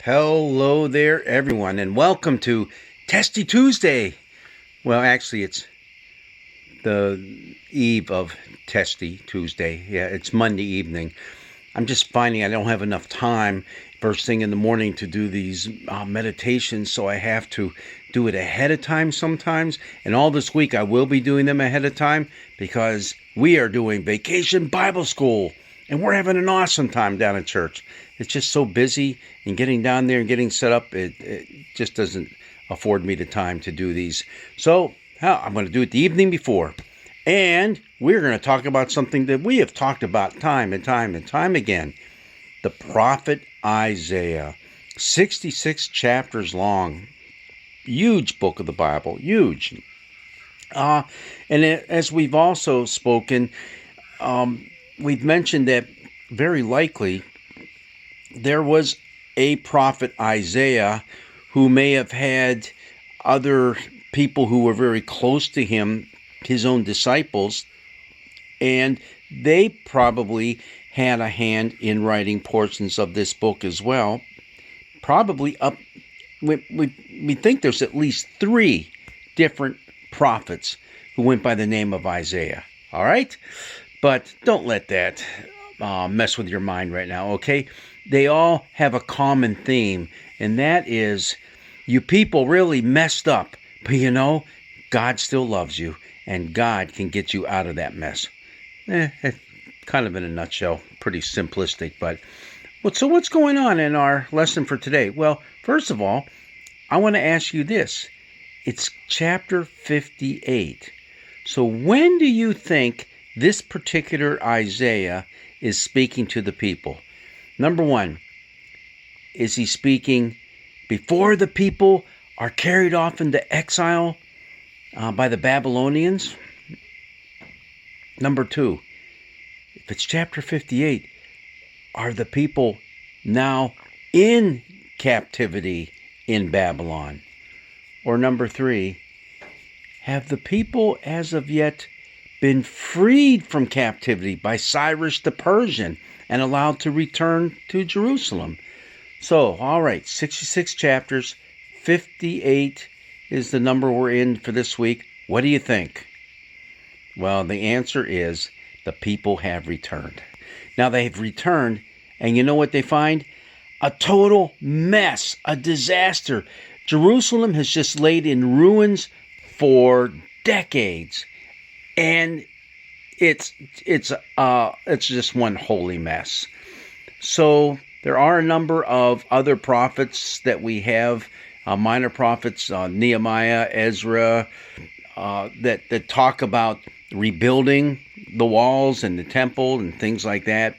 Hello there, everyone, and welcome to Testy Tuesday. Well, actually, it's the eve of Testy Tuesday. Yeah, it's Monday evening. I'm just finding I don't have enough time first thing in the morning to do these meditations, so I have to do it ahead of time sometimes. And all this week, I will be doing them ahead of time because we are doing Vacation Bible School. And we're having an awesome time down at church. It's just so busy, and getting down there and getting set up, it just doesn't afford me the time to do these. So I'm going to do it the evening before. And we're going to talk about something that we have talked about time and time and time again. The prophet Isaiah. 66 chapters long. Huge book of the Bible. Huge. And as we've also spoken, we've mentioned that very likely there was a prophet Isaiah who may have had other people who were very close to him, his own disciples, and they probably had a hand in writing portions of this book as well. Probably we think there's at least 3 different prophets who went by the name of Isaiah. All right? But don't let that mess with your mind right now, okay? They all have a common theme, and that is you people really messed up. But God still loves you, and God can get you out of that mess. Kind of in a nutshell, pretty simplistic. But so what's going on in our lesson for today? Well, first of all, I want to ask you this. It's chapter 58. So when do you think this particular Isaiah is speaking to the people? Number 1, is he speaking before the people are carried off into exile by the Babylonians? Number 2, if it's chapter 58, are the people now in captivity in Babylon? Or number 3, have the people as of yet been freed from captivity by Cyrus the Persian and allowed to return to Jerusalem? So, all right, 66 chapters, 58 is the number we're in for this week. What do you think? Well, the answer is the people have returned. Now, they've returned, and you know what they find? A total mess, a disaster. Jerusalem has just laid in ruins for decades. And it's just one holy mess. So there are a number of other prophets that we have, minor prophets, Nehemiah, Ezra, that talk about rebuilding the walls and the temple and things like that.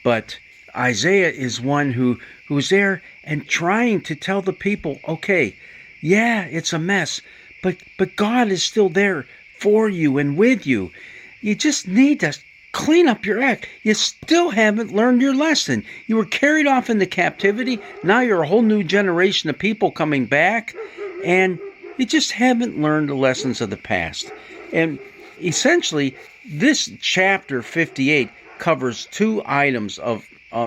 But Isaiah is one who's there and trying to tell the people, okay, yeah, it's a mess, but God is still there for you and with you. You just need to clean up your act. You still haven't learned your lesson. You were carried off into captivity. Now you're a whole new generation of people coming back, and you just haven't learned the lessons of the past. And essentially, this chapter 58 covers 2 items of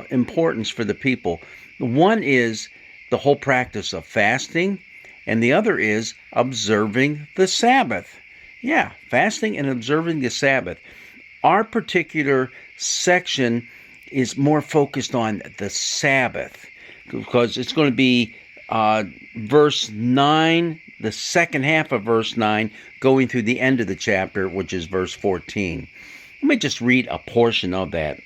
importance for the people. One is the whole practice of fasting, and the other is observing the Sabbath. Yeah, fasting and observing the Sabbath. Our particular section is more focused on the Sabbath because it's going to be verse 9, the second half of verse 9, going through the end of the chapter, which is verse 14. Let me just read a portion of that.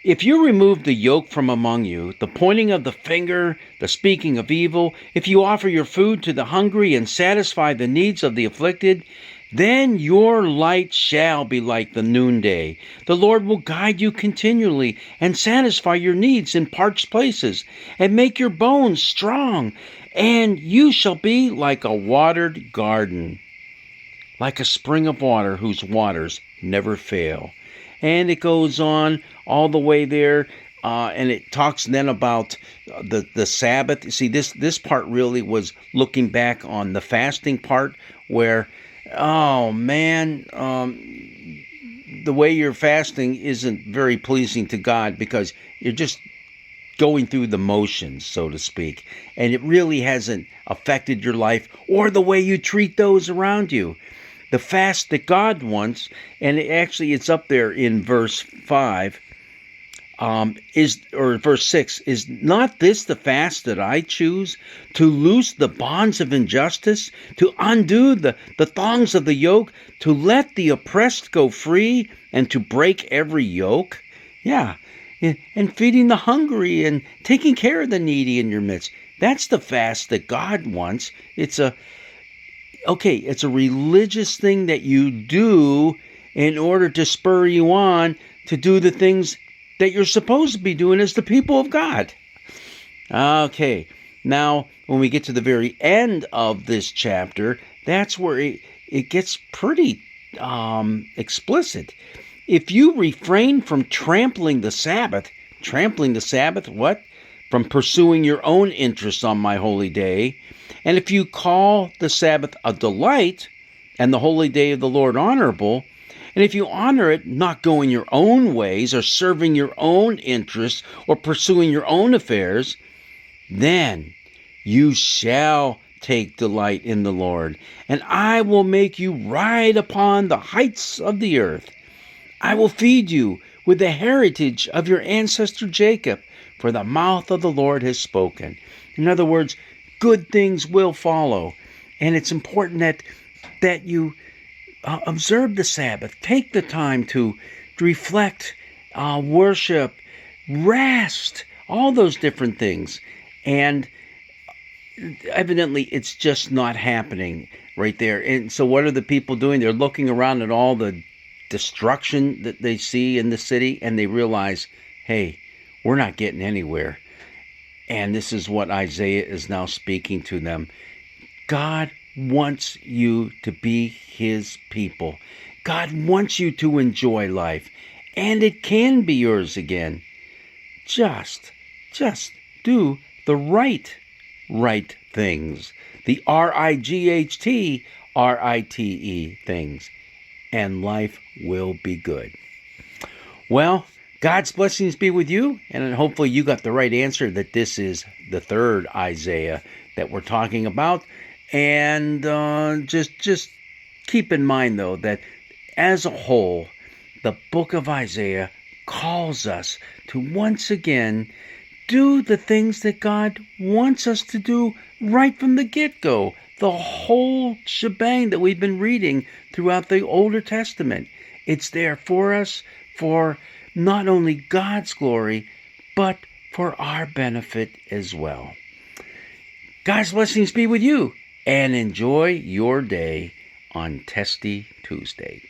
If you remove the yoke from among you, the pointing of the finger, the speaking of evil, if you offer your food to the hungry and satisfy the needs of the afflicted, then your light shall be like the noonday. The Lord will guide you continually and satisfy your needs in parched places and make your bones strong, and you shall be like a watered garden, like a spring of water whose waters never fail. And it goes on all the way there, and it talks then about the Sabbath. You see, this part really was looking back on the fasting part where, oh man, the way you're fasting isn't very pleasing to God because you're just going through the motions, so to speak, and it really hasn't affected your life or the way you treat those around you. The fast that God wants, and it's up there in verse 5, verse 6, is not this the fast that I choose, to loose the bonds of injustice, to undo the thongs of the yoke, to let the oppressed go free, and to break every yoke? Yeah, and feeding the hungry and taking care of the needy in your midst. That's the fast that God wants. It's a religious thing that you do in order to spur you on to do the things that you're supposed to be doing as the people of God. Okay, now when we get to the very end of this chapter, that's where it gets pretty explicit. If you refrain from trampling the Sabbath, what? From pursuing your own interests on my holy day. And if you call the Sabbath a delight and the holy day of the Lord honorable, and if you honor it, not going your own ways or serving your own interests or pursuing your own affairs, then you shall take delight in the Lord, and I will make you ride upon the heights of the earth. I will feed you with the heritage of your ancestor Jacob, for the mouth of the Lord has spoken. In other words, good things will follow. And it's important that you observe the Sabbath. Take the time to reflect, worship, rest, all those different things. And evidently, it's just not happening right there. And so what are the people doing? They're looking around at all the destruction that they see in the city, and they realize, hey, we're not getting anywhere. And this is what Isaiah is now speaking to them. God wants you to be his people. God wants you to enjoy life, and it can be yours again. Just do the right things. The RIGHT things. And life will be good. Well, God's blessings be with you, and hopefully you got the right answer, that this is the third Isaiah that we're talking about. And just keep in mind, though, that as a whole, the book of Isaiah calls us to once again do the things that God wants us to do right from the get-go. The whole shebang that we've been reading throughout the Older Testament. It's there for us, for not only God's glory, but for our benefit as well. God's blessings be with you, and enjoy your day on Testy Tuesday.